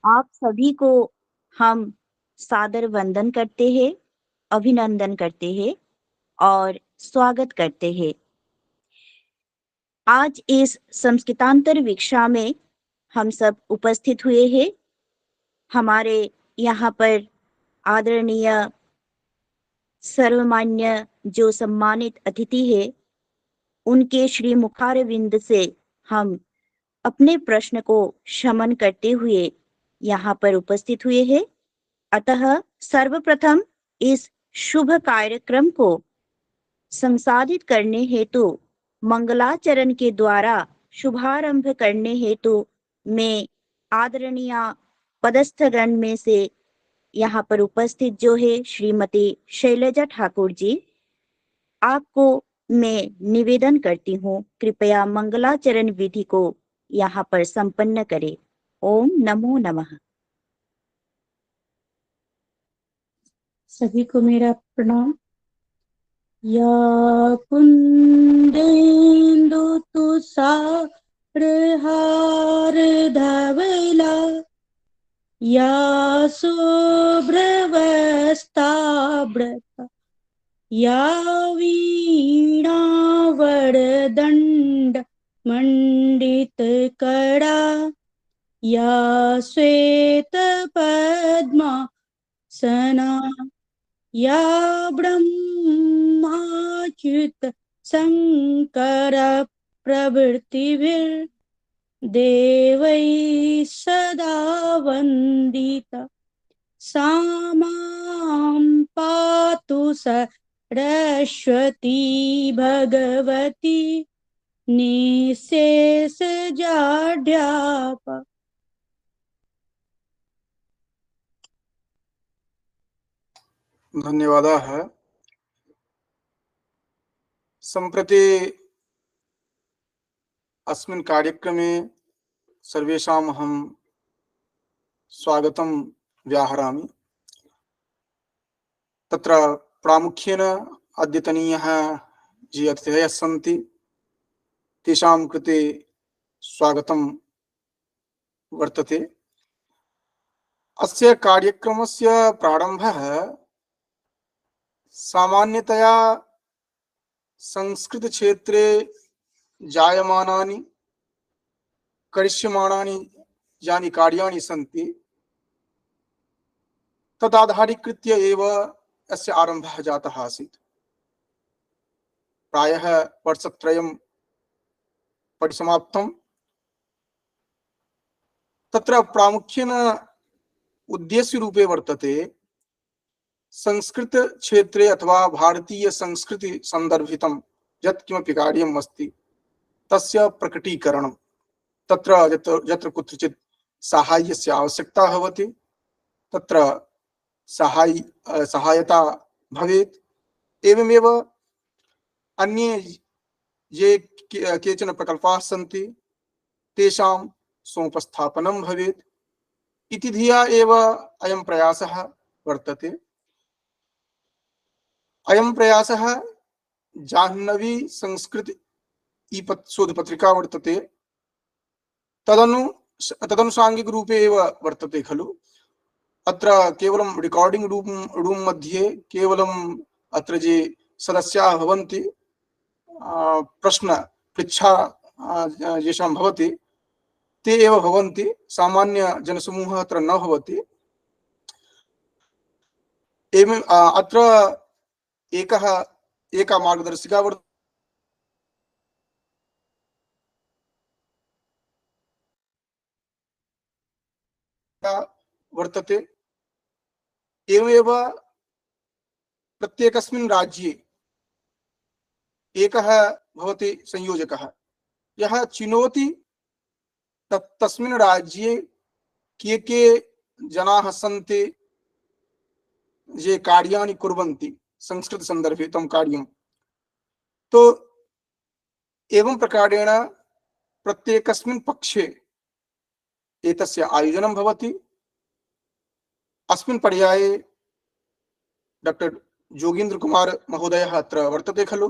आप सभी को हम सादर वंदन करते हैं, अभिनंदन करते हैं और स्वागत करते हैं। आज इस संस्कृतांतर विक्षा में हम सब उपस्थित हुए हैं। हमारे यहाँ पर आदरणीय सर्वमान्य जो सम्मानित अतिथि है, उनके श्री मुखारविंद से हम अपने प्रश्न को शमन करते हुए यहाँ पर उपस्थित हुए हैं। अतः सर्वप्रथम इस शुभ कार्यक्रम को संसाधित करने हेतु मंगलाचरण के द्वारा शुभारंभ करने हेतु मैं आदरणीय पदस्थगण में से यहाँ पर उपस्थित जो है श्रीमती शैलजा ठाकुर जी, आपको मैं निवेदन करती हूँ, कृपया मंगलाचरण विधि को यहाँ पर संपन्न करें। ओम नमो नमः। सभी को मेरा प्रणाम। या कुंदेन्दु तुषार हार धवला, या शुभ्रवस्त्रावृता, या वीणा वरदण्ड मण्डितकरा, या श्वेत पद्मासना, या ब्रह्माच्युत शंकर प्रभृतिभिर्देवैः सदा वन्दिता, सा मां पातु सरस्वती भगवती निःशेषजाड्यापा। धन्यवादाः। सम्प्रति अस्मिन् कार्यक्रमे सर्वेषाम् अहं स्वागतं व्याहरामि। तत्र प्रामुख्येन अद्यतनीयः ये अतिथयः सन्ति तेषां कृते स्वागतं वर्तते। अस्य कार्यक्रमस्य प्रारम्भः सामान्यतया संस्कृत क्षेत्रे जायमानानि करिष्यमाणानि यानि कार्याणि सन्ति तदाधारीकृत्य एव अस्य आरम्भः जातः आसीत्। प्रायः वर्षत्रयं परिसमाप्तं। तत्र प्रामुख्येन उद्देश्यरूपे वर्तते संस्कृत क्षेत्रे अथवा भारतीय संस्कृति संदर्भितं यत्किमपि कार्यम् अस्ति तस्य प्रकटीकरणं। तत्र यत्र कुत्रचित् साहाय्यस्य आवश्यकता भवति तत्र सहायता भवेत्। एवमेव अन्ये ये केचन प्रकल्पाः सन्ति तेषां सोपस्थापनं भवेत् इति धिया एव अयं प्रयासः वर्तते। अयं प्रयासः जाह्नवी संस्कृत शोधपत्रिका वर्तते तदनुसाङ्गिक रूपे एव वर्तते खलु। अत्र केवलं रिकॉर्डिंग रूम मध्ये केवलम् अत्र ये सदस्याः भवन्ति प्रश्न पृच्छा येषां भवति ते एव भवन्ति, सामान्य जनसमूहः अत्र न भवति। एवं अत्र एका मार्गदर्शिका वर्तते। एवमेव प्रत्येकस्मिन् राज्ये एकः भवति संयोजकः, यः चिनोति तस्मिन् राज्ये के जनाः सन्ति ये कार्याणि कुर्वन्ति संस्कृत संदर्भितं कार्यं। तो एवं प्रकारेण प्रत्येकस्मिन् पक्षे एतस्य आयोजनं भवति। अस्मिन् पर्याये डॉक्टर जोगीन्द्र कुमार महोदयः अत्र वर्तते खलु।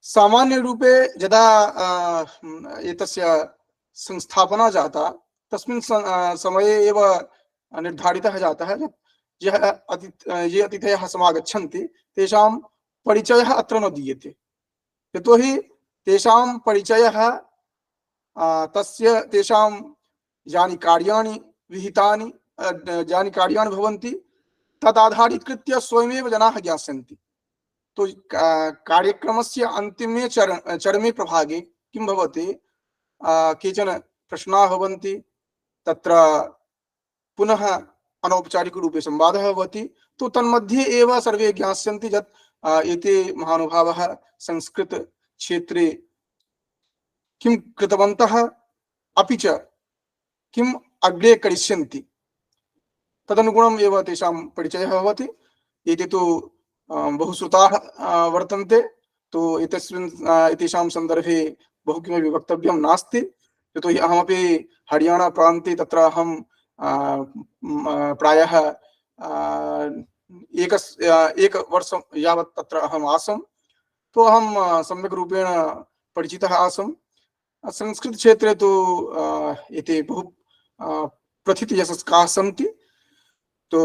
सामान्य रूपे यदा एतस्य संस्थापना जाता तस्मिन् समये एव निर्धारितः जातः यत् ये अतिथयः समागच्छन्ति तेषां परिचयः अत्र न दीयते, यतोहि तेषां परिचयः तेषां यानि कार्याणि विहितानि यानि कार्याणि भवन्ति तदाधारीकृत्य स्वयमेव जनाः ज्ञास्यन्ति। तो कार्यक्रमस्य अन्तिमे चरमे प्रभागे किं भवति, केचन प्रश्नाः भवन्ति, तत्र पुनः अनौपचारिकरूपे संवादः भवति। तो तन्मध्ये एव सर्वे ज्ञास्यन्ति यत् एते महानुभावः संस्कृतक्षेत्रे किं कृतवन्तः, अपि च किम् अग्रे करिष्यन्ति, तदनुगुणम् एव तेषां परिचयः भवति। एते तु बहुश्रुताः वर्तन्ते, तो एतेषां सन्दर्भे बहु किमपि वक्तव्यं नास्ति, यतोहि अहमपि हरियाणा प्रान्ते तत्र अहं प्रायः एकवर्षं यावत् तत्र अहम् आसम्। तो अहं सम्यक् रूपेण परिचितः आसम्। संस्कृतक्षेत्रे तु एते बहु प्रथितयशस्काः सन्ति, तो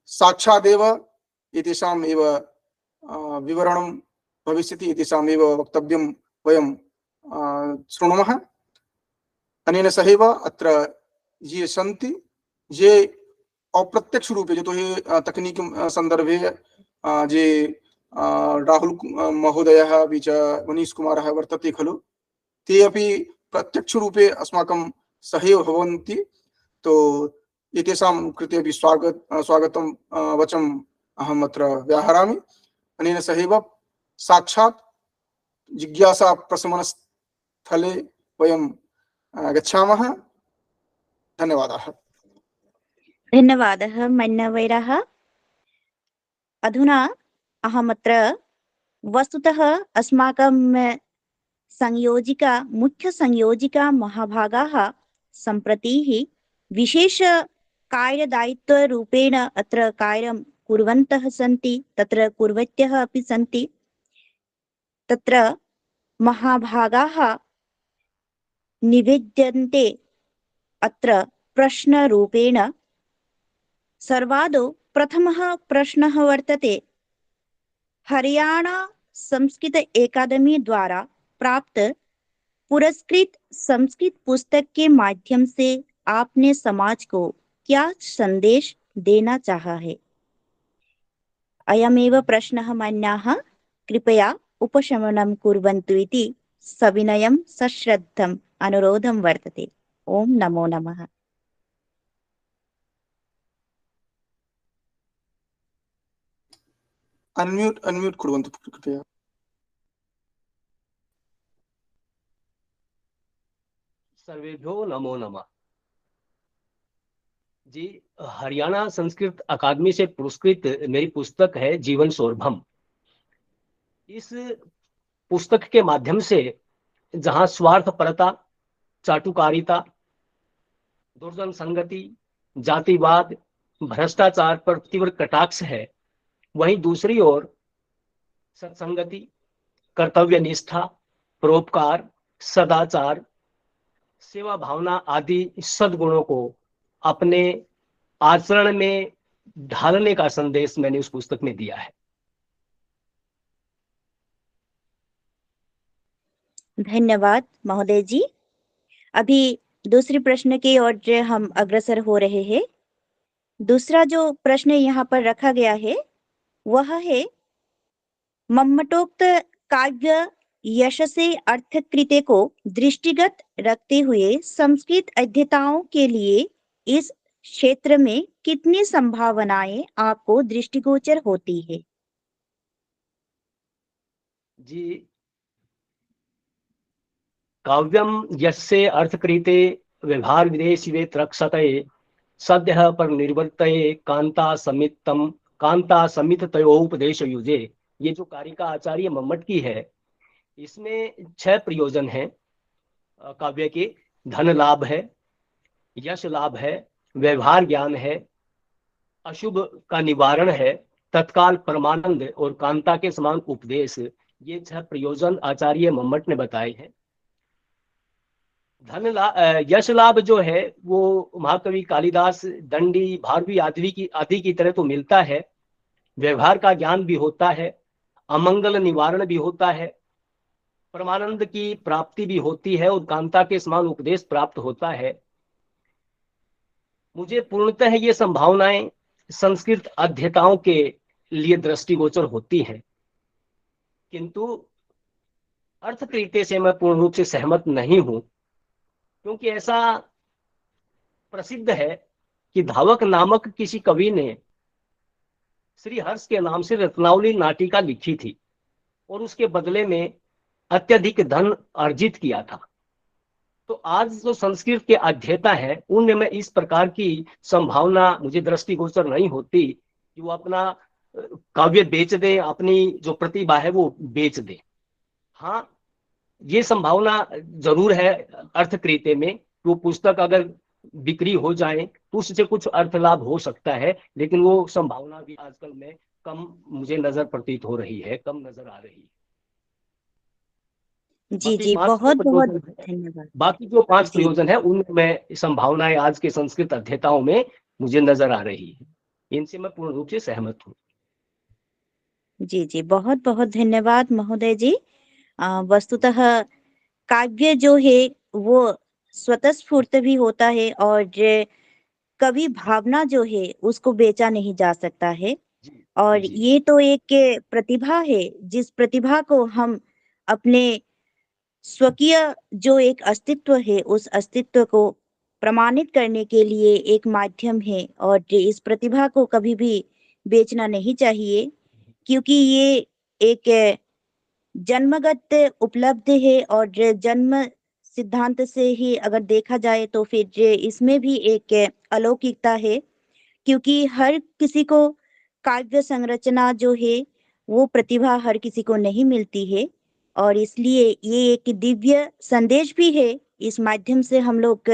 साक्षादेव एतेषाम् एव विवरणं भविष्यति, एतेषाम् एव वक्तव्यं वयं शृणुमः। अनेन सहैव अत्र ये सन्ति, ये अप्रत्यक्षरूपे, यतोहि तकनीकी सन्दर्भे ये राहुल महोदयः अपि च मनीष कुमारः वर्तते खलु, ते अपि प्रत्यक्षरूपे अस्माकं सहैव भवन्ति। तो एतेषां कृते अपि स्वागतं वचम् अहम् अत्र व्याहरामि। अनेन सहैव साक्षात् जिज्ञासा प्रशमनस्थले वयं गच्छामः। धन्यवादाः। धन्यवादः मन्नवैरः। अधुना अहमत्र वस्तुतः अस्माकं मुख्य संयोजिका महाभागाः सम्प्रति विशेष कार्यदायित्वरूपेण अत्र कार्यं कुर्वन्तः सन्ति, तत्र कुर्वत्यः अपि सन्ति। तत्र महाभागाः निवेद्यन्ते अत्र प्रश्नरूपेण। सर्वादौ प्रथमः प्रश्नः वर्तते, हरियाणा संस्कृत अकादमी द्वारा प्राप्त पुरस्कृत संस्कृत पुस्तक के माध्यम से आपने समाज को क्या संदेश देना चाहा है? अयमेव प्रश्नः मान्याः कृपया उपशमनं कुर्वन्तु इति सविनयं सश्रद्धम् अनुरोधं वर्तते। ओम नमो नमः। अनम्यूट कुर्वन्तु कृपया। सर्वेभ्यो नमो नमः। जी, हरियाणा संस्कृत अकादमी से पुरस्कृत मेरी पुस्तक है जीवन सौरभम। इस पुस्तक के माध्यम से जहां स्वार्थपरता, चाटुकारिता, दुर्जन संगति, जातिवाद, भ्रष्टाचार पर तीव्र कटाक्ष है, वहीं दूसरी ओर सत्संगति, कर्तव्य निष्ठा, परोपकार, सदाचार, सेवा भावना आदि सद्गुणों को अपने आचरण में ढालने का संदेश मैंने उस पुस्तक में दिया है। धन्यवाद महोदय जी। अभी दूसरे प्रश्न की ओर हम अग्रसर हो रहे हैं। दूसरा जो प्रश्न यहाँ पर रखा गया है वह है, मम्मटोक्त काव्य यशसे अर्थकृते को दृष्टिगत रखते हुए संस्कृत अध्येताओं के लिए इस क्षेत्र में कितनी संभावनाएं आपको दृष्टिगोचर होती है? जी, काव्यम यस्य अर्थकृते व्यवहार विदेशिवे रक्षते सद्यः पर निर्वर्तये कांता समित तयोपदेश युजे। ये जो कारिका आचार्य मम्मट की है, इसमें 6 प्रयोजन हैं काव्य के। धन लाभ है, यश लाभ है, व्यवहार ज्ञान है, अशुभ का निवारण है, तत्काल परमानंद और कांता के समान उपदेश। ये 6 प्रयोजन आचार्य मम्मट ने बताए हैं। यश लाभ जो है वो महाकवि कालिदास, दंडी, भारवी आदि की तरह तो मिलता है। व्यवहार का ज्ञान भी होता है, अमंगल निवारण भी होता है, परमानंद की प्राप्ति भी होती है और कांता के समान उपदेश प्राप्त होता है। मुझे पूर्णतः ये संभावनाएं संस्कृत अध्येताओं के लिए दृष्टिगोचर होती हैं, किंतु अर्थक्रियते से मैं पूर्ण रूप से सहमत नहीं हूं, क्योंकि ऐसा प्रसिद्ध है कि धावक नामक किसी कवि ने श्री हर्ष के नाम से रत्नावली नाटिका लिखी थी और उसके बदले में अत्यधिक धन अर्जित किया था। तो आज जो संस्कृत के अध्येता हैं उनमें मैं इस प्रकार की संभावना मुझे दृष्टिगोचर नहीं होती कि वो अपना काव्य बेच दे, अपनी जो प्रतिभा है वो बेच दे। हाँ, ये संभावना जरूर है अर्थकृत्य में, वो पुस्तक अगर बिक्री हो जाए तो उससे कुछ अर्थ लाभ हो सकता है, लेकिन वो संभावना भी आजकल में कम मुझे नजर प्रतीत हो रही है, कम नजर आ रही है। जी जी, बहुत बहुत धन्यवाद। बाकी जो 5 जी प्रयोजन है उनमें संभावनाएं आज के संस्कृत अध्येताओं में मुझे नजर आ रही है, इनसे मैं पूर्ण रूप से सहमत हूँ। जी जी, बहुत बहुत धन्यवाद महोदय जी। वस्तुतः काव्य जो है वो स्वतःस्फूर्त भी होता है और कवि भावना जो है उसको बेचा नहीं जा सकता है। जी और जी ये तो एक प्रतिभा है, जिस प्रतिभा को हम अपने स्वकीय जो एक अस्तित्व है उस अस्तित्व को प्रमाणित करने के लिए एक माध्यम है, और इस प्रतिभा को कभी भी बेचना नहीं चाहिए, क्योंकि ये एक जन्मगत उपलब्धि है। और जन्म सिद्धांत से ही अगर देखा जाए तो फिर इसमें भी एक अलौकिकता है, क्योंकि हर किसी को काव्य संरचना जो है वो प्रतिभा हर किसी को नहीं मिलती है। और इसलिए ये एक दिव्य संदेश भी है। इस माध्यम से हम लोग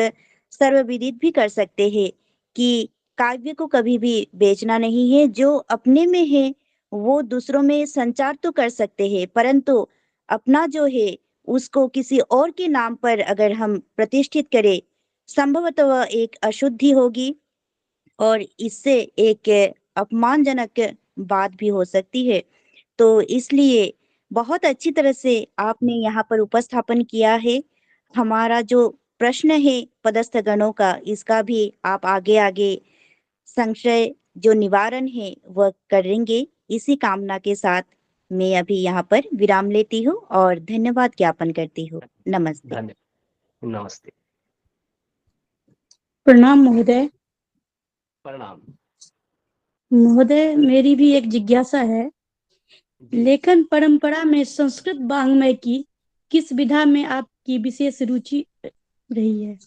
सर्वविदित भी कर सकते हैं कि काव्य को कभी भी बेचना नहीं है। जो अपने में है वो दूसरों में संचार तो कर सकते हैं, परंतु अपना जो है उसको किसी और के नाम पर अगर हम प्रतिष्ठित करें, संभवतः वह एक अशुद्धि होगी और इससे एक अपमानजनक बात भी हो सकती है। तो इसलिए बहुत अच्छी तरह से आपने यहाँ पर उपस्थापन किया है। हमारा जो प्रश्न है पदस्थ गणों का, इसका भी आप आगे आगे संशय जो निवारण है वह करेंगे। इसी कामना के साथ मैं अभी यहाँ पर विराम लेती हूँ और धन्यवाद ज्ञापन करती हूँ। नमस्ते। धन्यवाद। नमस्ते। प्रणाम महोदय। प्रणाम। महोदय, मेरी भी एक जिज्ञासा है। जी लेखन परंपरा में संस्कृत वाङ्मय की किस विधा में आपकी विशेष रुचि रही है?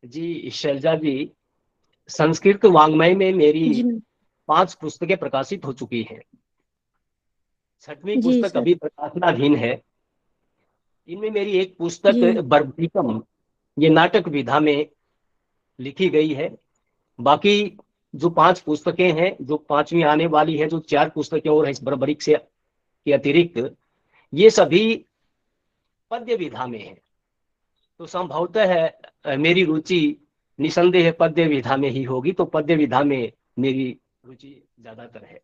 जी शैलजा जी, संस्कृत वाङ्मय में मेरी जी 5 पुस्तकें प्रकाशित हो चुकी हैं। 6वीं जी पुस्तक सर। अभी प्रकाशनाधीन है। इनमें मेरी एक पुस्तक जी बर्बरिकम, ये नाटक विधा में लिखी गई है। बाकी जो 5 पुस्तकें हैं, जो 5वीं आने वाली है, जो 4 पुस्तकें और है इस बर्बरिक से के अतिरिक्त, ये सभी पद्य विधा में है। तो संभवतः है मेरी रुचि निसंदेह पद्य विधा में ही होगी, तो पद्य विधा में मेरी रुचि ज्यादातर है।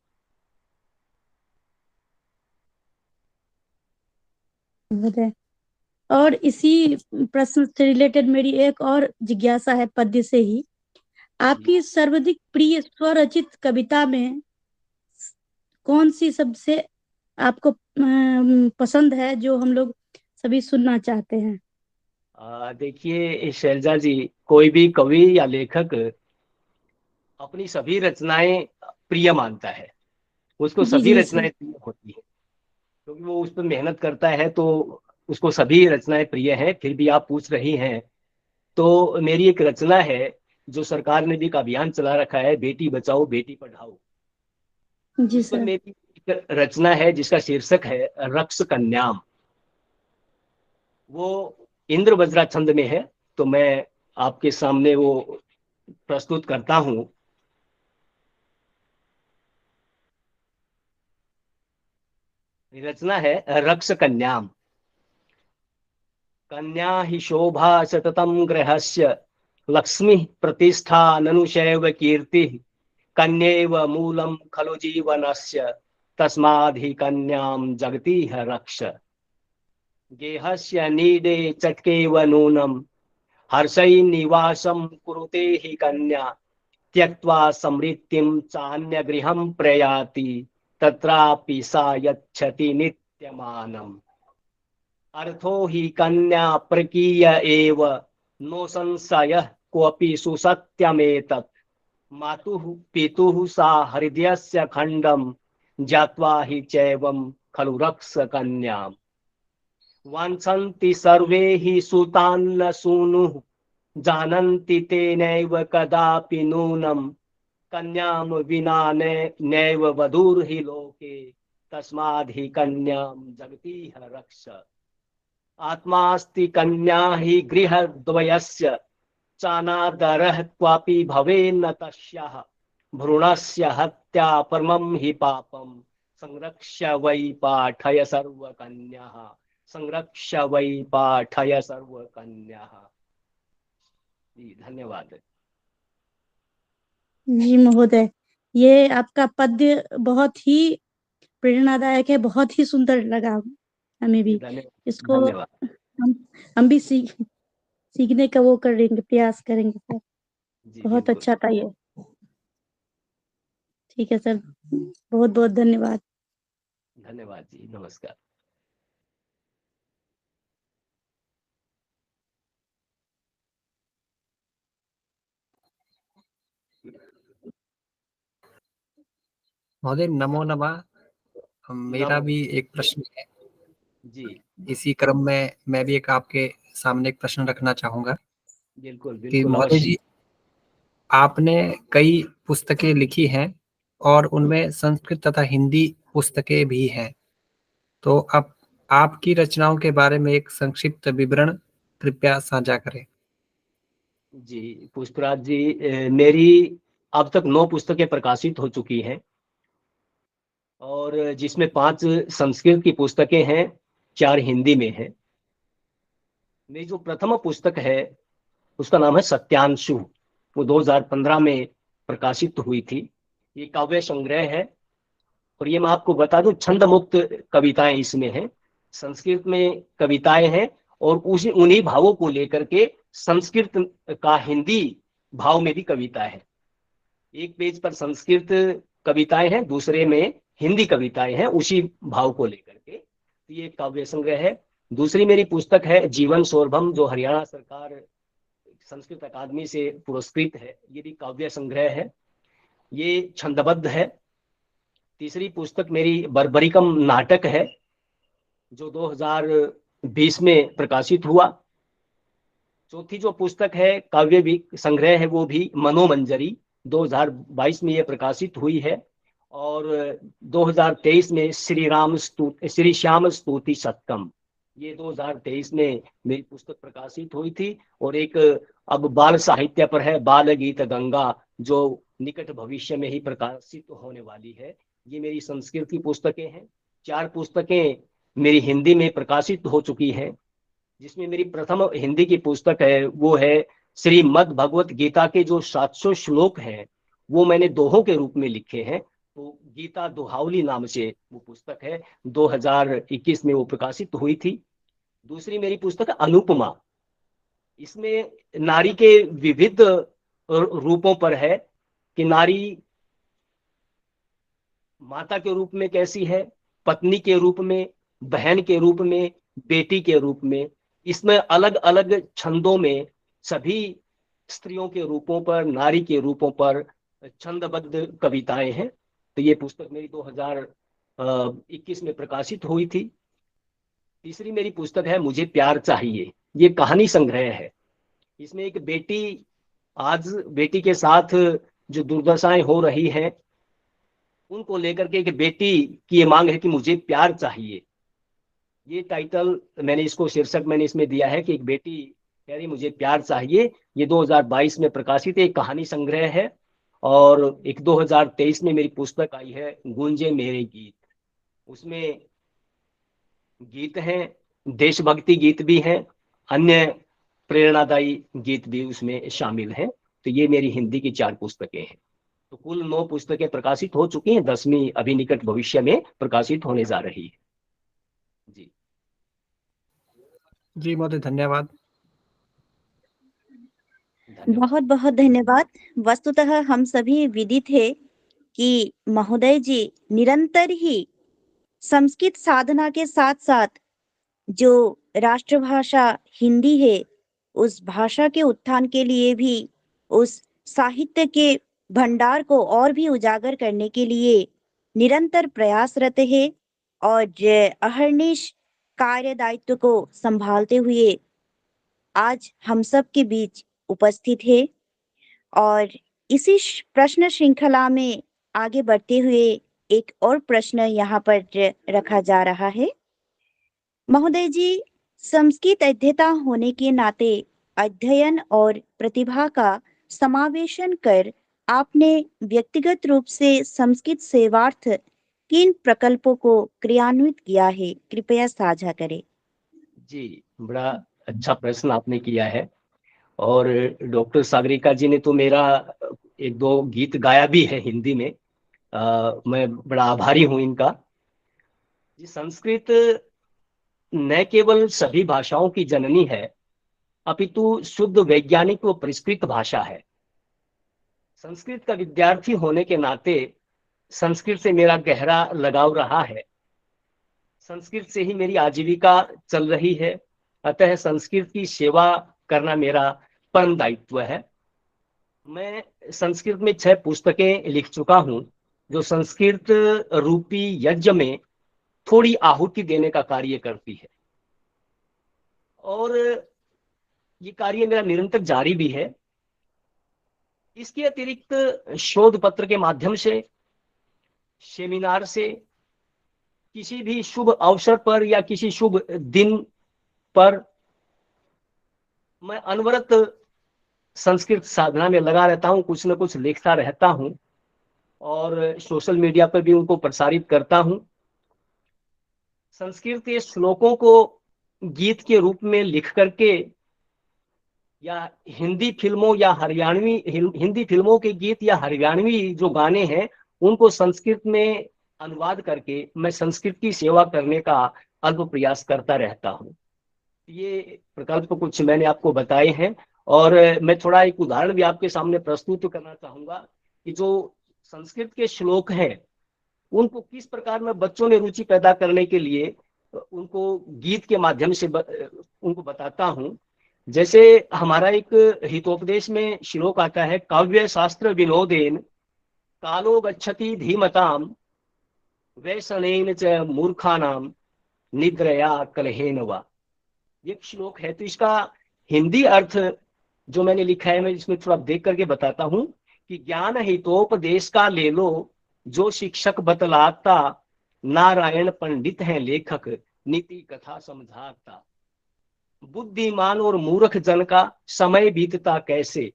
महोदय, और इसी प्रश्न से रिलेटेड मेरी एक और जिज्ञासा है पद्य से ही। आपकी सर्वाधिक प्रिय स्वरचित कविता में कौन सी सबसे आपको पसंद है, जो हम लोग सभी सुनना चाहते हैं? देखिए शैलजा जी, कोई भी कवि या लेखक अपनी सभी रचनाएं प्रिय मानता है, उसको जी सभी जी रचनाएं सर। प्रिय होती है, क्योंकि वो उस पर मेहनत करता है, तो उसको सभी रचनाएं प्रिय हैं। फिर भी आप पूछ रही हैं, तो मेरी एक रचना है जो सरकार ने भी एक अभियान चला रखा है, बेटी बचाओ बेटी पढ़ाओ। जी उस पर सर। मेरी एक रचना है जिसका शीर्षक है रक्ष कन्याम। वो इंद्र वज्रा छंद में है, तो मैं आपके सामने वो प्रस्तुत करता हूँ। रचना है रक्ष कन्याम। कन्या हि शोभा सततं गृहस्य लक्ष्मी प्रतिष्ठा ननुषैव कीर्तिः कन्यैव मूलं खलु जीवनस्य तस्माद्धि कन्यां जगतीह रक्ष। गेहस्य नीडे चटकेव नूनं हर्षैर्निवासं कुरुते हि कन्या त्यक्त्वा समृद्धिं चान्यगृहं प्रयाति तत्रापि सा यच्छति नित्यमानम्। अर्थो हि कन्या प्रकीय एव नो संशयः कोऽपि सुसत्यमेतत्। मातुः पितुः सा हृदयस्य खण्डं ज्ञात्वा हि चैवं खलु रक्ष कन्याम्। वाञ्छन्ति सर्वे हि सुतान्न सूनुः जानन्ति तेनैव कदापि नूनं कन्यां विना नैव वधूर्हि लोके तस्माद्धि कन्यां जगतीह रक्ष। आत्मास्ति कन्या हि गृहद्वयस्य चानादरः क्वापि भवेन्न तस्याः भ्रूणस्य हत्या परमं हि पापं संरक्ष्य वै पाठय सर्वकन्याः संरक्ष्य वै पाठय सर्वकन्याः। जी धन्यवाद। जी महोदय, ये आपका पद्य बहुत ही प्रेरणादायक है, बहुत ही सुंदर लगा हमें भी। इसको धन्यवाद। हम भी सीखने का वो करेंगे, प्रयास करेंगे सर। बहुत बिल्कुल। अच्छा था ये। ठीक है सर, बहुत बहुत धन्यवाद। धन्यवाद जी, नमस्कार। महोदय नमो नमः। मेरा भी एक प्रश्न है जी। इसी क्रम में मैं भी एक आपके सामने एक प्रश्न रखना चाहूंगा। बिल्कुल कि बिल्कुल महोदय जी, आपने कई पुस्तकें लिखी हैं और उनमें संस्कृत तथा हिंदी पुस्तकें भी हैं, तो अब आपकी रचनाओं के बारे में एक संक्षिप्त विवरण कृपया साझा करें। जी पुष्पराज जी, मेरी अब तक 9 पुस्तकें प्रकाशित हो चुकी हैं और जिसमें 5 संस्कृत की पुस्तकें हैं, 4 हिंदी में हैं। मेरी जो प्रथम पुस्तक है उसका नाम है सत्यांशु, वो 2015 में प्रकाशित हुई थी। ये काव्य संग्रह है और ये मैं आपको बता दूं छंद मुक्त कविताएं इसमें हैं। संस्कृत में कविताएं हैं और उन्हीं भावों को लेकर के संस्कृत का हिंदी भाव में भी कविता है। एक पेज पर संस्कृत कविताएं हैं, दूसरे में हिंदी कविताएं हैं उसी भाव को लेकर के। तो ये काव्य संग्रह है। दूसरी मेरी पुस्तक है जीवन सौरभम, जो हरियाणा सरकार संस्कृत अकादमी से पुरस्कृत है। ये भी काव्य संग्रह है, ये छंदबद्ध है। तीसरी पुस्तक मेरी बर्बरिकम नाटक है, जो 2020 में प्रकाशित हुआ। चौथी जो पुस्तक है काव्य भी संग्रह है, वो भी मनोमंजरी, 2022 में ये प्रकाशित हुई है। और 2023 में श्री श्याम स्तुति शतकम, ये 2023 में मेरी पुस्तक प्रकाशित हुई थी। और एक अब बाल साहित्य पर है, बाल गीत गंगा, जो निकट भविष्य में ही प्रकाशित होने वाली है। ये मेरी संस्कृत की पुस्तकें हैं। 4 पुस्तकें मेरी हिंदी में प्रकाशित हो चुकी हैं, जिसमें मेरी प्रथम हिंदी की पुस्तक है वो है श्रीमद् भगवत गीता के जो 700 श्लोक हैं वो मैंने दोहों के रूप में लिखे हैं। तो गीता दोहावली नाम से वो पुस्तक है, 2021 में वो प्रकाशित हुई थी। दूसरी मेरी पुस्तक है अनुपमा, इसमें नारी के विविध रूपों पर है कि नारी माता के रूप में कैसी है, पत्नी के रूप में, बहन के रूप में, बेटी के रूप में। इसमें अलग अलग छंदों में सभी स्त्रियों के रूपों पर, नारी के रूपों पर छंदबद्ध कविताएं हैं। तो ये पुस्तक मेरी 2021 में प्रकाशित हुई थी। तीसरी मेरी पुस्तक है मुझे प्यार चाहिए, ये कहानी संग्रह है। इसमें एक बेटी, आज बेटी के साथ जो दुर्दशाएं हो रही हैं उनको लेकर के एक बेटी की ये मांग है कि मुझे प्यार चाहिए। ये टाइटल मैंने इसको, शीर्षक मैंने इसमें दिया है कि एक बेटी कह रही मुझे प्यार चाहिए। ये 2022 में प्रकाशित एक कहानी संग्रह है। और एक 2023 में मेरी पुस्तक आई है गूंजे मेरे गीत, उसमें गीत हैं, देशभक्ति गीत भी हैं अन्य प्रेरणादायी गीत भी उसमें शामिल हैं। तो ये मेरी हिंदी की 4 पुस्तकें हैं। तो कुल 9 पुस्तकें प्रकाशित हो चुकी हैं, 10वीं अभी निकट भविष्य में प्रकाशित होने जा रही है। जी जी महोदय, धन्यवाद। धन्यवाद। बहुत बहुत धन्यवाद। वस्तुतः हम सभी विदित है कि महोदय जी निरंतर ही संस्कृत साधना के साथ साथ जो राष्ट्रभाषा हिंदी है, उस भाषा के उत्थान के लिए भी, उस साहित्य के भंडार को और भी उजागर करने के लिए निरंतर प्रयासरत है और अहर्निश कार्य दायित्व को संभालते हुए आज हम सब के बीच उपस्थित है। और इसी प्रश्न श्रृंखला में आगे बढ़ते हुए एक और प्रश्न यहाँ पर रखा जा रहा है। महोदय जी, संस्कृत अध्येता होने के नाते अध्ययन और प्रतिभा का समावेशन कर आपने व्यक्तिगत रूप से संस्कृत सेवार्थ किन प्रकल्पों को क्रियान्वित किया है, कृपया साझा करें। जी, बड़ा अच्छा प्रश्न आपने किया है। और डॉक्टर सागरिका जी ने तो मेरा 1-2 गीत गाया भी है हिंदी में। मैं बड़ा आभारी हूँ इनका। जी, संस्कृत न केवल सभी भाषाओं की जननी है, अपितु शुद्ध वैज्ञानिक व परिष्कृत भाषा है। संस्कृत का विद्यार्थी होने के नाते संस्कृत से मेरा गहरा लगाव रहा है। संस्कृत से ही मेरी आजीविका चल रही है, अतः संस्कृत की सेवा करना मेरा परम दायित्व है। मैं संस्कृत में 6 पुस्तकें लिख चुका हूँ, जो संस्कृत रूपी यज्ञ में थोड़ी आहुति देने का कार्य करती है। और ये कार्य मेरा निरंतर जारी भी है। इसके अतिरिक्त शोध पत्र के माध्यम से, सेमिनार से, किसी भी शुभ अवसर पर या किसी शुभ दिन पर मैं अनवरत संस्कृत साधना में लगा रहता हूँ, कुछ न कुछ लिखता रहता हूँ और सोशल मीडिया पर भी उनको प्रसारित करता हूँ। संस्कृत के श्लोकों को गीत के रूप में लिख करके या हिंदी फिल्मों या हरियाणवी हिंदी फिल्मों के गीत या हरियाणवी जो गाने हैं उनको संस्कृत में अनुवाद करके मैं संस्कृत की सेवा करने का अल्प प्रयास करता रहता हूँ। ये प्रकल्प कुछ मैंने आपको बताए हैं और मैं थोड़ा एक उदाहरण भी आपके सामने प्रस्तुत करना चाहूंगा कि जो संस्कृत के श्लोक हैं उनको किस प्रकार में बच्चों में रुचि पैदा करने के लिए उनको गीत के माध्यम से उनको बताता हूँ। जैसे हमारा एक हितोपदेश में श्लोक आता है, काव्य शास्त्र विनोदेन कालो गच्छति धीमताम वैसनेन च मूर्खानाम निद्रया कलहेन वा। ये श्लोक है। तो इसका हिंदी अर्थ जो मैंने लिखा है, मैं इसमें थोड़ा देख करके बताता हूँ कि ज्ञान हितोपदेश का ले लो, जो शिक्षक बतलाता, नारायण पंडित है लेखक, नीति कथा समझाता। बुद्धिमान और मूर्ख जन का समय बीतता कैसे,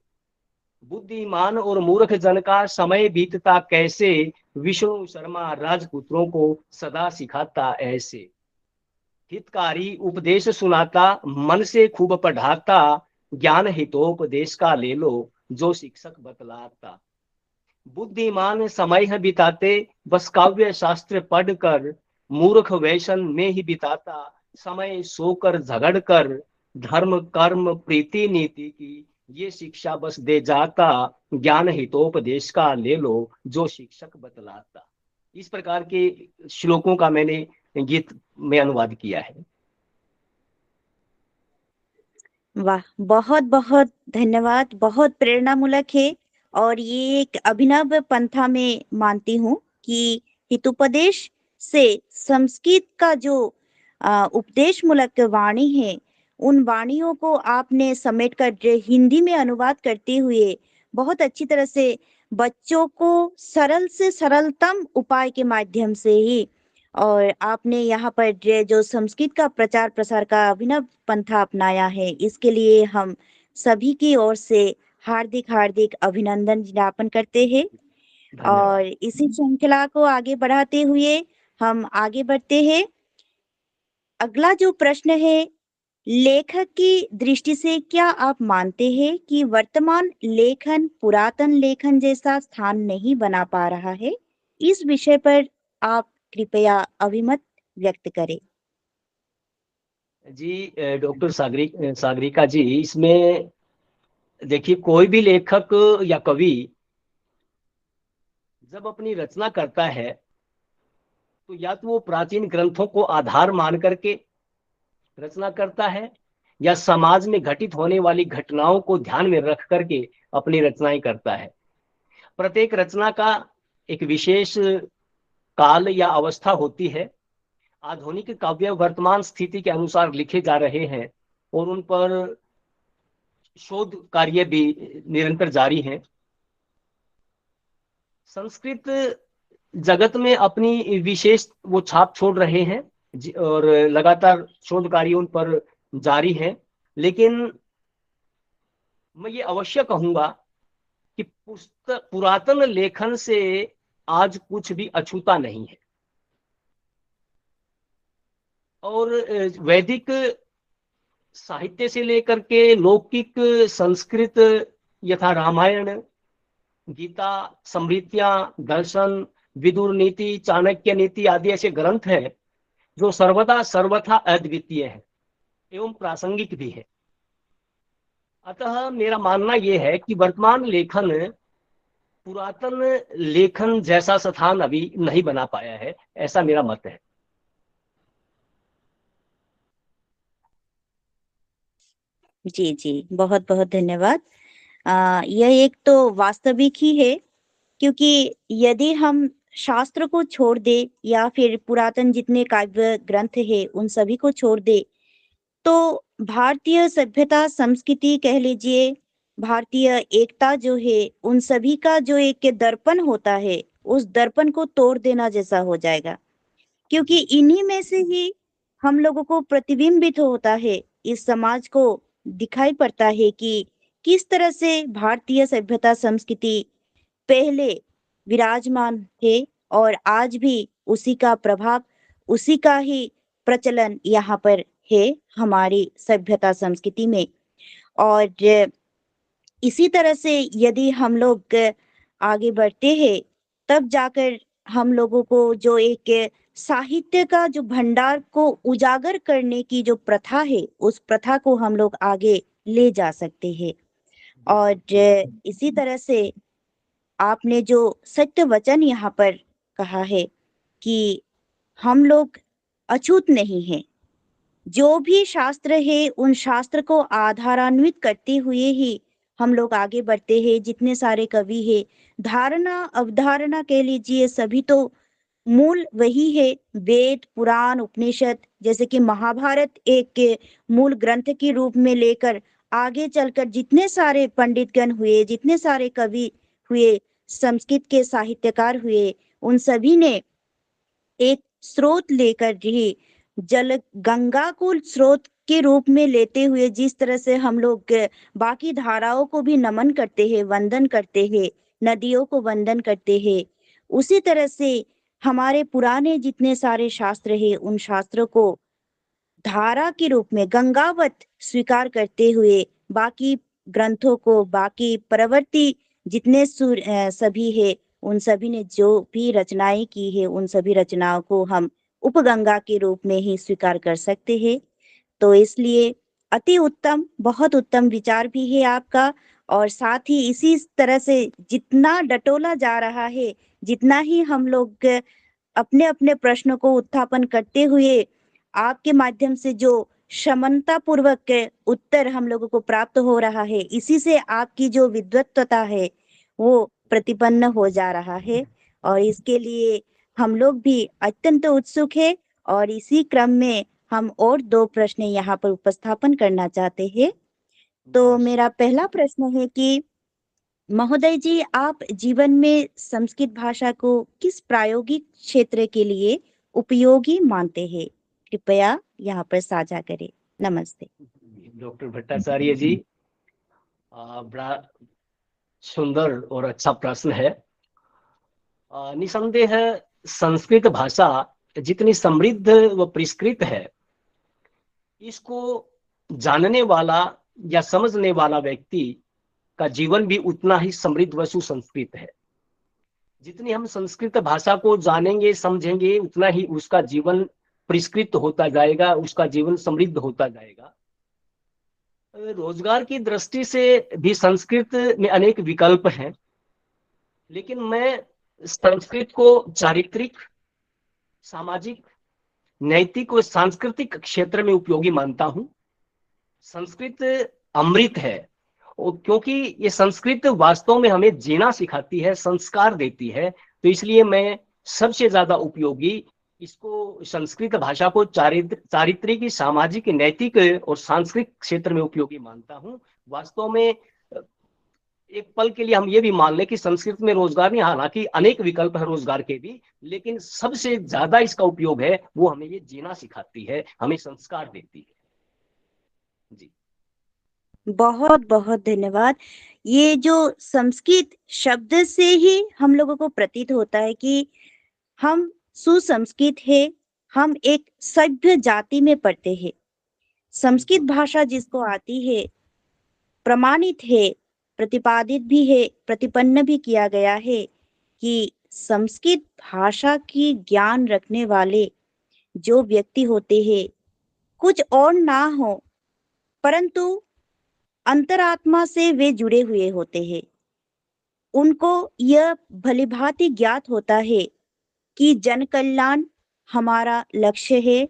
बुद्धिमान और मूर्ख जन का समय बीतता कैसे, विष्णु शर्मा राजपुत्रों को सदा सिखाता ऐसे। हितकारी उपदेश सुनाता, मन से खूब पढ़ाता, ज्ञान हितोपदेश का ले लो, जो शिक्षक बतलाता। बुद्धिमान समय है बिताते, बस काव्य शास्त्र पढ़कर, मूर्ख वैशन में ही बिताता, समय सोकर झगड़ कर, धर्म कर्म प्रीति नीति की ये शिक्षा बस दे जाता, ज्ञान हितोपदेश का ले लो, जो शिक्षक बतलाता। इस प्रकार के श्लोकों का मैंने गीत में अनुवाद किया है। वाह, बहुत बहुत धन्यवाद। बहुत प्रेरणामूलक है और ये एक अभिनव पंथा में मानती हूँ कि हितोपदेश से संस्कृत का जो उपदेश मूलक वाणी है, उन वाणियों को आपने समेट कर हिंदी में अनुवाद करते हुए बहुत अच्छी तरह से बच्चों को सरल से सरलतम उपाय के माध्यम से ही, और आपने यहाँ पर जो संस्कृत का प्रचार प्रसार का अभिनव पंथा अपनाया है, इसके लिए हम सभी की ओर से हार्दिक हार्दिक अभिनंदन ज्ञापन करते हैं। और इसी श्रृंखला को आगे बढ़ाते हुए हम आगे बढ़ते हैं। अगला जो प्रश्न है लेखक की दृष्टि से क्या आप मानते हैं कि वर्तमान लेखन पुरातन लेखन जैसा स्थान नहीं बना पा रहा है? इस विषय पर आप कृपया अभिमत व्यक्त करें। जी डॉक्टर सागरिका जी, इसमें देखिए, कोई भी लेखक या कवि जब अपनी रचना करता है तो या तो वो प्राचीन ग्रंथों को आधार मान करके रचना करता है, या समाज में घटित होने वाली घटनाओं को ध्यान में रख करके अपनी रचनाएं करता है। प्रत्येक रचना का एक विशेष काल या अवस्था होती है। आधुनिक काव्य वर्तमान स्थिति के अनुसार लिखे जा रहे हैं और उन पर शोध कार्य भी निरंतर जारी है। संस्कृत जगत में अपनी विशेष वो छाप छोड़ रहे हैं और लगातार शोध कार्य उन पर जारी है। लेकिन मैं ये अवश्य कहूंगा कि पुरातन लेखन से आज कुछ भी अछूता नहीं है। और वैदिक साहित्य से लेकर के लौकिक संस्कृत यथा रामायण, गीता, समृतियां, दर्शन, विदुर नीति, चाणक्य नीति आदि ऐसे ग्रंथ हैं जो सर्वदा सर्वथा अद्वितीय है एवं प्रासंगिक भी है। अतः मेरा मानना यह है कि वर्तमान लेखन पुरातन लेखन जैसा स्थान अभी नहीं बना पाया है, ऐसा मेरा मत है। जी जी, बहुत बहुत धन्यवाद। यह एक तो वास्तविक ही है, क्योंकि यदि हम शास्त्र को छोड़ दे या फिर पुरातन जितने काव्य ग्रंथ है उन सभी को छोड़ दे, तो भारतीय सभ्यता संस्कृति कह लीजिए, भारतीय एकता जो है, उन सभी का जो एक दर्पण होता है, उस दर्पण को तोड़ देना जैसा हो जाएगा। क्योंकि इन्हीं में से ही हम लोगों को प्रतिबिंबित होता है, इस समाज को दिखाई पड़ता है कि किस तरह से भारतीय सभ्यता संस्कृति पहले विराजमान है और आज भी उसी का प्रभाव, उसी का ही प्रचलन यहाँ पर है हमारी सभ्यता संस्कृति में। और इसी तरह से यदि हम लोग आगे बढ़ते हैं, तब जाकर हम लोगों को जो एक साहित्य का जो भंडार को उजागर करने की जो प्रथा है, उस प्रथा को हम लोग आगे ले जा सकते हैं। और इसी तरह से आपने जो सत्य वचन यहाँ पर कहा है कि हम लोग अछूत नहीं हैं, जो भी शास्त्र है उन शास्त्र को आधारान्वित करते हुए ही हम लोग आगे बढ़ते हैं। जितने सारे कवि है, धारणा अवधारणा कह लीजिए, सभी तो मूल वही है। वेद, पुराण, उपनिषद, जैसे कि महाभारत एक मूल ग्रंथ के रूप में लेकर आगे चलकर जितने सारे पंडितगण हुए, जितने सारे कवि हुए, संस्कृत के साहित्यकार हुए, उन सभी ने एक स्रोत लेकर ही जल गंगा को स्रोत के रूप में लेते हुए जिस तरह से हम लोग बाकी धाराओं को भी नमन करते हैं, वंदन करते हैं, नदियों को वंदन करते हैं, उसी तरह से हमारे पुराने जितने सारे शास्त्र हैं उन शास्त्रों को धारा के रूप में गंगावत स्वीकार करते हुए बाकी ग्रंथों को, बाकी प्रवर्ती जितने सभी है, उन सभी ने जो भी रचनाएं की है उन सभी रचनाओं को हम उपगंगा के रूप में ही स्वीकार कर सकते हैं। तो इसलिए अति उत्तम, बहुत उत्तम विचार भी है आपका। और साथ ही इसी तरह से जितना डटोला जा रहा है, जितना ही हम लोग अपने अपने प्रश्नों को उत्थापन करते हुए आपके माध्यम से जो क्षमता पूर्वक उत्तर हम लोगों को प्राप्त हो रहा है, इसी से आपकी जो विद्वत्ता है वो प्रतिपन्न हो जा रहा है। और इसके लिए हम लोग भी अत्यंत उत्सुक है। और इसी क्रम में हम और 2 प्रश्न यहाँ पर उपस्थापन करना चाहते हैं। तो मेरा पहला प्रश्न है कि महोदय जी, आप जीवन में संस्कृत भाषा को किस प्रायोगिक क्षेत्र के लिए उपयोगी मानते हैं? कृपया यहाँ पर साझा करें। नमस्ते। डॉक्टर भट्टाचार्य जी, बड़ा सुंदर और अच्छा प्रश्न है। निसंदेह संस्कृत भाषा जितनी समृद्ध व परिष्कृत है, इसको जानने वाला या समझने वाला व्यक्ति का जीवन भी उतना ही समृद्ध व सुसंस्कृत है। जितनी हम संस्कृत भाषा को जानेंगे समझेंगे उतना ही उसका जीवन परिष्कृत होता जाएगा, उसका जीवन समृद्ध होता जाएगा। रोजगार की दृष्टि से भी संस्कृत में अनेक विकल्प हैं, लेकिन मैं संस्कृत को चारित्रिक, सामाजिक, नैतिक और सांस्कृतिक क्षेत्र में उपयोगी मानता हूं। संस्कृत अमृत है, क्योंकि ये संस्कृत वास्तव में हमें जीना सिखाती है, संस्कार देती है। तो इसलिए मैं सबसे ज्यादा उपयोगी इसको, संस्कृत भाषा को चारित्रिक, सामाजिक, नैतिक और सांस्कृतिक क्षेत्र में उपयोगी मानता हूं। वास्तव में एक पल के लिए हम ये भी मान लें कि संस्कृत में रोजगार नहीं, हालांकि अनेक विकल्प है रोजगार के भी, लेकिन सबसे ज्यादा इसका उपयोग है वो हमें ये जीना सिखाती है, हमें संस्कार देती है। जी, बहुत बहुत धन्यवाद। ये जो संस्कृत शब्द से ही हम लोगों को प्रतीत होता है कि हम सुसंस्कृत है, हम एक सभ्य जाति में पढ़ते हैं। संस्कृत भाषा जिसको आती है, प्रमाणित है, प्रतिपादित भी है, प्रतिपन्न भी किया गया है कि संस्कृत भाषा की ज्ञान रखने वाले जो व्यक्ति होते हैं, कुछ और ना हो परंतु अंतरात्मा से वे जुड़े हुए होते हैं। उनको यह भलीभांति ज्ञात होता है कि जन कल्याण हमारा लक्ष्य है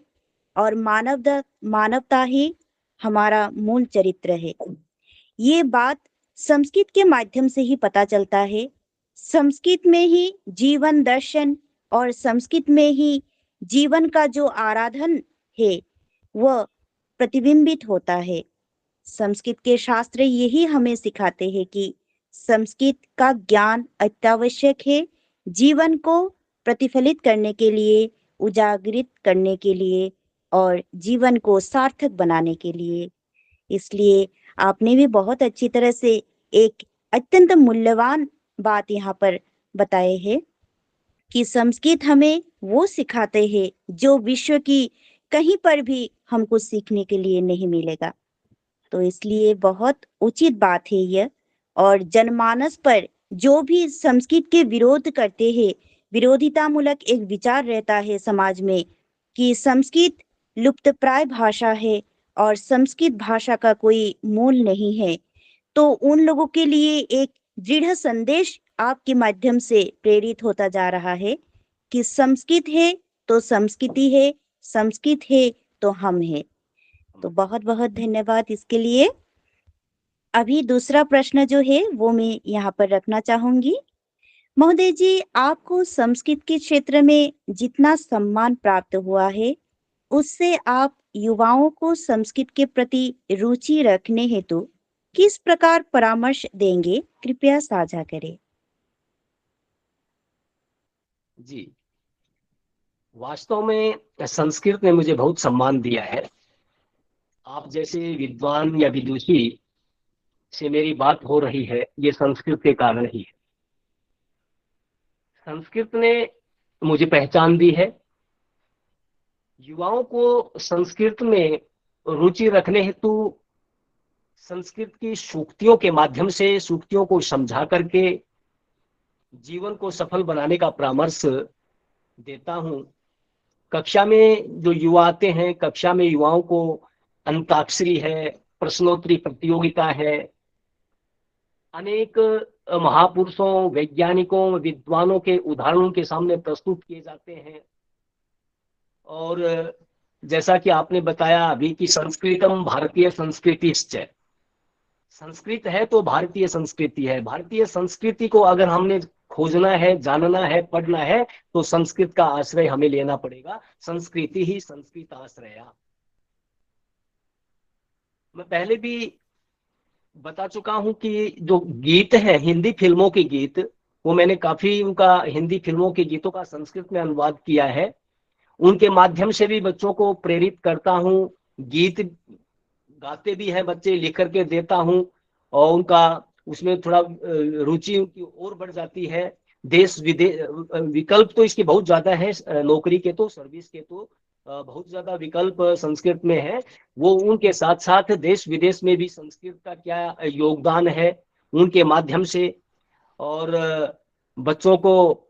और मानवता ही हमारा मूल चरित्र है। ये बात संस्कृत के माध्यम से ही पता चलता है। संस्कृत में ही जीवन दर्शन और संस्कृत में ही जीवन का जो आराधन है वह प्रतिबिंबित होता है। संस्कृत के शास्त्र यही हमें सिखाते हैं कि संस्कृत का ज्ञान अत्यावश्यक है जीवन को प्रतिफलित करने के लिए, उजागरित करने के लिए और जीवन को सार्थक बनाने के लिए। इसलिए आपने भी बहुत अच्छी तरह से एक अत्यंत मूल्यवान बात यहाँ पर बताए है कि संस्कृत हमें वो सिखाते हैं जो विश्व की कहीं पर भी हमको सीखने के लिए नहीं मिलेगा। तो इसलिए बहुत उचित बात है यह। और जनमानस पर जो भी संस्कृत के विरोध करते हैं, विरोधितामूलक एक विचार रहता है समाज में कि संस्कृत लुप्तप्राय भाषा है और संस्कृत भाषा का कोई मूल नहीं है, तो उन लोगों के लिए एक दृढ़ संदेश आपके माध्यम से प्रेरित होता जा रहा है कि संस्कृत है तो संस्कृति है, संस्कृत है तो हम है। तो बहुत बहुत धन्यवाद इसके लिए। अभी दूसरा प्रश्न जो है वो मैं यहाँ पर रखना चाहूंगी। महोदय जी, आपको संस्कृत के क्षेत्र में जितना सम्मान प्राप्त हुआ है उससे आप युवाओं को संस्कृत के प्रति रुचि रखने हेतु किस प्रकार परामर्श देंगे, कृपया साझा करें। जी, वास्तव में संस्कृत ने मुझे बहुत सम्मान दिया है। आप जैसे विद्वान या विदुषी से मेरी बात हो रही है, ये संस्कृत के कारण ही है। संस्कृत ने मुझे पहचान दी है। युवाओं को संस्कृत में रुचि रखने हेतु संस्कृत की सूक्तियों के माध्यम से, सूक्तियों को समझा करके जीवन को सफल बनाने का परामर्श देता हूं। कक्षा में जो युवा आते हैं, कक्षा में युवाओं को अंताक्षरी है, प्रश्नोत्तरी प्रतियोगिता है, अनेक महापुरुषों, वैज्ञानिकों, विद्वानों के उदाहरणों के सामने प्रस्तुत किए जाते हैं। और जैसा कि आपने बताया अभी कि संस्कृतम भारतीय संस्कृतिश्च, संस्कृत है तो भारतीय संस्कृति है। भारतीय संस्कृति को अगर हमने खोजना है, जानना है, पढ़ना है तो संस्कृत का आश्रय हमें लेना पड़ेगा। संस्कृति ही संस्कृत आश्रया। मैं पहले भी बता चुका हूं कि जो गीत है, हिंदी फिल्मों के गीत, वो मैंने काफी उनका हिंदी फिल्मों के गीतों का संस्कृत में अनुवाद किया है। उनके माध्यम से भी बच्चों को प्रेरित करता हूं। गीत गाते भी हैं बच्चे, लिख करके देता हूं और उनका उसमें थोड़ा रुचि उनकी और बढ़ जाती है। देश विदेश विकल्प तो इसके बहुत ज्यादा है, नौकरी के तो, सर्विस के तो, बहुत ज्यादा विकल्प संस्कृत में है, वो उनके साथ साथ देश विदेश में भी संस्कृत का क्या योगदान है उनके माध्यम से, और बच्चों को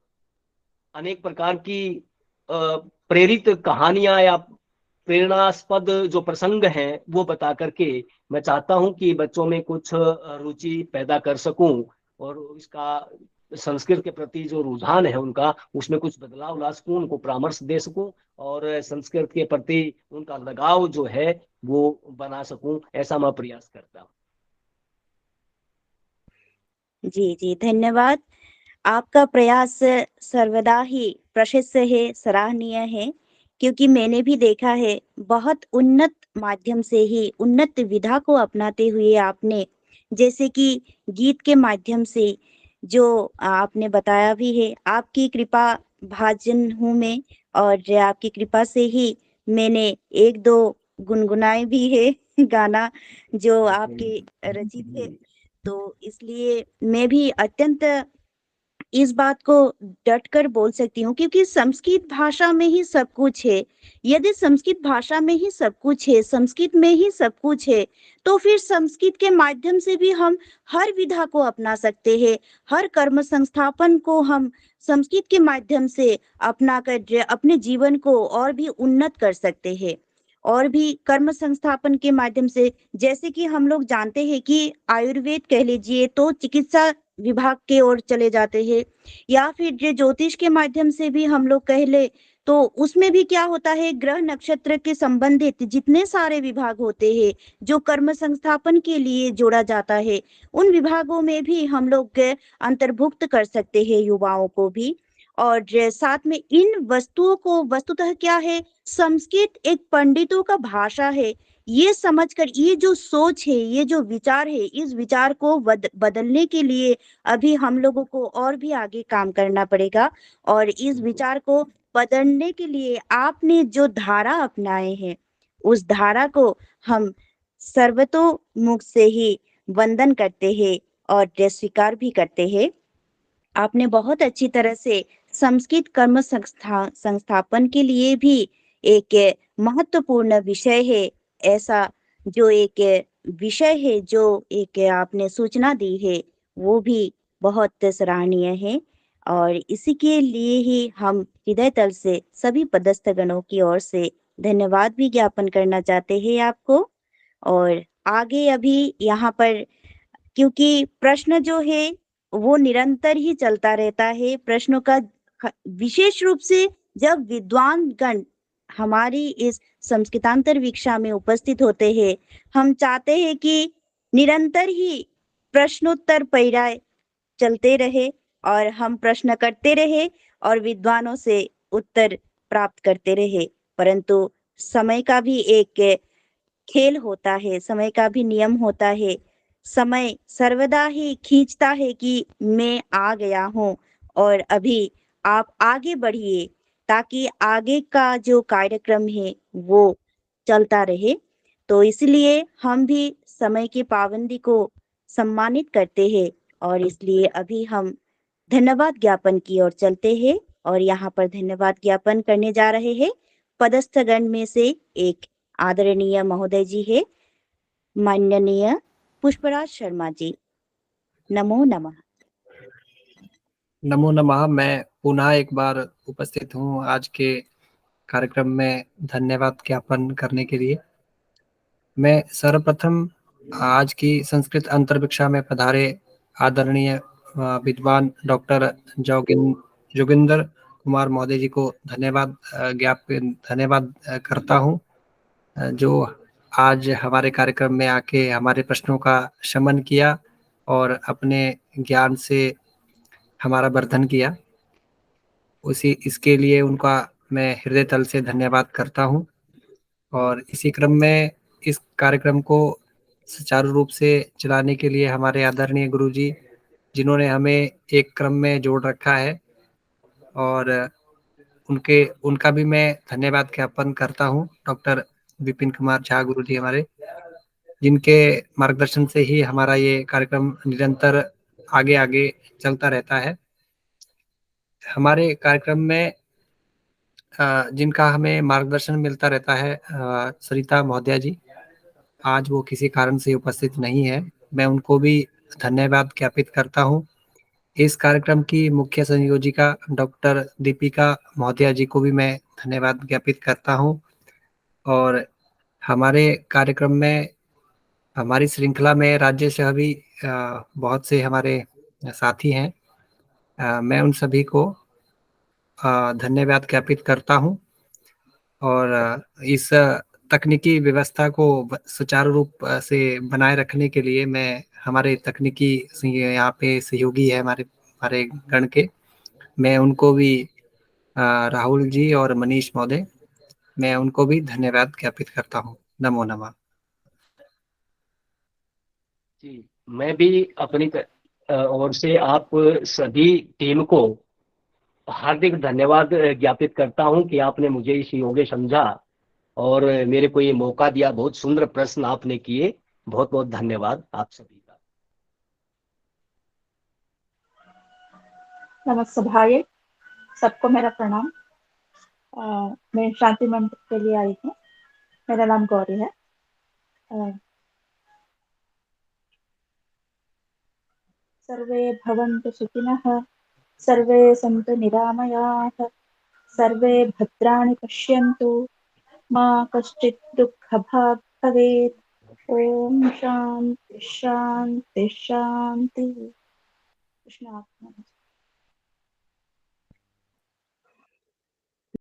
अनेक प्रकार की प्रेरित कहानियां या प्रेरणास्पद जो प्रसंग हैं वो बता करके मैं चाहता हूं कि बच्चों में कुछ रुचि पैदा कर सकूं, और इसका संस्कृत के प्रति जो रुझान है उनका, उसमें कुछ बदलाव ला सकूं, उनको परामर्श दे सकूं, और संस्कृत के प्रति उनका लगाव जो है वो बना सकूं, ऐसा मैं प्रयास करता हूं। जी जी, धन्यवाद। आपका प्रयास सर्वदा ही प्रशंस्य है, सराहनीय है, क्योंकि मैंने भी देखा है बहुत उन्नत माध्यम से ही, उन्नत विधा को अपनाते हुए आपने, जैसे कि गीत के माध्यम से जो आपने बताया भी है, आपकी कृपा भाजन हूँ मैं, और आपकी कृपा से ही मैंने एक दो गुनगुनाए भी है गाना जो आपके रचित है। तो इसलिए मैं भी अत्यंत इस बात को डट कर बोल सकती हूँ, क्योंकि संस्कृत भाषा में ही सब कुछ है। यदि संस्कृत भाषा में ही सब कुछ है, संस्कृत में ही सब कुछ है, तो फिर संस्कृत के माध्यम से भी हम हर विधा को अपना सकते हैं, हर कर्म संस्थापन को हम संस्कृत के माध्यम से अपना कर अपने जीवन को और भी उन्नत कर सकते हैं। और भी कर्म संस्थापन के माध्यम से, जैसे कि हम लोग जानते हैं कि आयुर्वेद कह लीजिए तो चिकित्सा विभाग के ओर चले जाते हैं, या फिर जो ज्योतिष के माध्यम से भी हम लोग कह ले तो उसमें भी क्या होता है, ग्रह नक्षत्र के संबंधित जितने सारे विभाग होते हैं जो कर्म संस्थापन के लिए जोड़ा जाता है, उन विभागों में भी हम लोग अंतर्भुक्त कर सकते हैं युवाओं को भी। और साथ में इन वस्तुओं को, वस्तुतः क्या है, संस्कृत एक पंडितों का भाषा है, ये समझकर, ये जो सोच है, ये जो विचार है, इस विचार को बदलने के लिए अभी हम लोगों को और भी आगे काम करना पड़ेगा। और इस विचार को बदलने के लिए आपने जो धारा अपनाए हैं, उस धारा को हम सर्वतोमुख से ही वंदन करते हैं और स्वीकार भी करते हैं। आपने बहुत अच्छी तरह से संस्कृत कर्म संस्थापन के लिए भी एक महत्वपूर्ण विषय है, ऐसा जो एक विषय है, जो एक आपने सूचना दी है, वो भी बहुत सराहनीय है। और इसी के लिए ही हम हृदय तल से सभी पदस्थ गणों की ओर से धन्यवाद भी ज्ञापन करना चाहते हैं आपको। और आगे अभी यहाँ पर, क्योंकि प्रश्न जो है वो निरंतर ही चलता रहता है, प्रश्नों का विशेष रूप से जब विद्वान गण हमारी इस संस्कृतांतर वीक्षा में उपस्थित होते हैं, हम चाहते हैं कि निरंतर ही प्रश्नोत्तर पैराए चलते रहे, और हम प्रश्न करते रहे और विद्वानों से उत्तर प्राप्त करते रहे। परंतु समय का भी एक खेल होता है, समय का भी नियम होता है। समय सर्वदा ही खींचता है कि मैं आ गया हूँ और अभी आप आगे बढ़िए, ताकि आगे का जो कार्यक्रम है वो चलता रहे। तो इसलिए हम भी समय की पाबंदी को सम्मानित करते हैं, और इसलिए अभी हम धन्यवाद ज्ञापन की ओर चलते हैं। और यहाँ पर धन्यवाद ज्ञापन करने जा रहे हैं पदस्थगण में से एक आदरणीय महोदय जी है, माननीय पुष्पराज शर्मा जी। नमो नमः। नमो नमः। मैं पुनः एक बार उपस्थित हूँ आज के कार्यक्रम में धन्यवाद ज्ञापन करने के लिए। मैं सर्वप्रथम आज की संस्कृत अंतर्भिक्षा में पधारे आदरणीय विद्वान डॉक्टर जोगिंदर कुमार महोदय जी को धन्यवाद करता हूँ, जो आज हमारे कार्यक्रम में आके हमारे प्रश्नों का शमन किया और अपने ज्ञान से हमारा वर्धन किया। इसके लिए उनका मैं हृदय तल से धन्यवाद करता हूँ। और इसी क्रम में इस कार्यक्रम को सुचारू रूप से चलाने के लिए हमारे आदरणीय गुरुजी, जिन्होंने हमें एक क्रम में जोड़ रखा है, और उनका भी मैं धन्यवाद ज्ञापन करता हूँ। डॉक्टर विपिन कुमार झा गुरुजी हमारे, जिनके मार्गदर्शन से ही हमारा ये कार्यक्रम निरंतर आगे आगे चलता रहता है। हमारे कार्यक्रम में जिनका हमें मार्गदर्शन मिलता रहता है, सरिता महोदया जी, आज वो किसी कारण से उपस्थित नहीं है। मैं उनको भी धन्यवाद ज्ञापित करता हूँ। इस कार्यक्रम की मुख्य संयोजिका डॉक्टर दीपिका महोदया जी को भी मैं धन्यवाद ज्ञापित करता हूँ। और हमारे कार्यक्रम में, हमारी श्रृंखला में राज्य से भी बहुत से हमारे साथी हैं। मैं उन सभी को धन्यवाद ज्ञापित करता हूँ। और इस तकनीकी व्यवस्था को सुचारू रूप से बनाए रखने के लिए मैं हमारे तकनीकी यहाँ पे सहयोगी है हमारे हमारे गण के, मैं उनको भी राहुल जी और मनीष महोदय, मैं उनको भी धन्यवाद ज्ञापित करता हूँ। नमो नमः। जी, मैं भी अपनी ओर से आप सभी टीम को हार्दिक धन्यवाद ज्ञापित करता हूं कि आपने मुझे इस योग्य समझा और मेरे को ये मौका दिया। बहुत सुंदर प्रश्न आपने किए। बहुत बहुत धन्यवाद आप सभी का। नमस्ते भाई, सबको मेरा प्रणाम। मैं शांति मंत्र के लिए आई हूँ। मेरा नाम गौरी है। सर्वे भवन्तु सुखिनः, सर्वे सन्तु निरामयाः, सर्वे भद्राणि पश्यन्तु, मा कश्चित् दुःखभाग् भवेत्। ॐ शान्ति शान्ति शान्ति। कृष्ण आत्मा।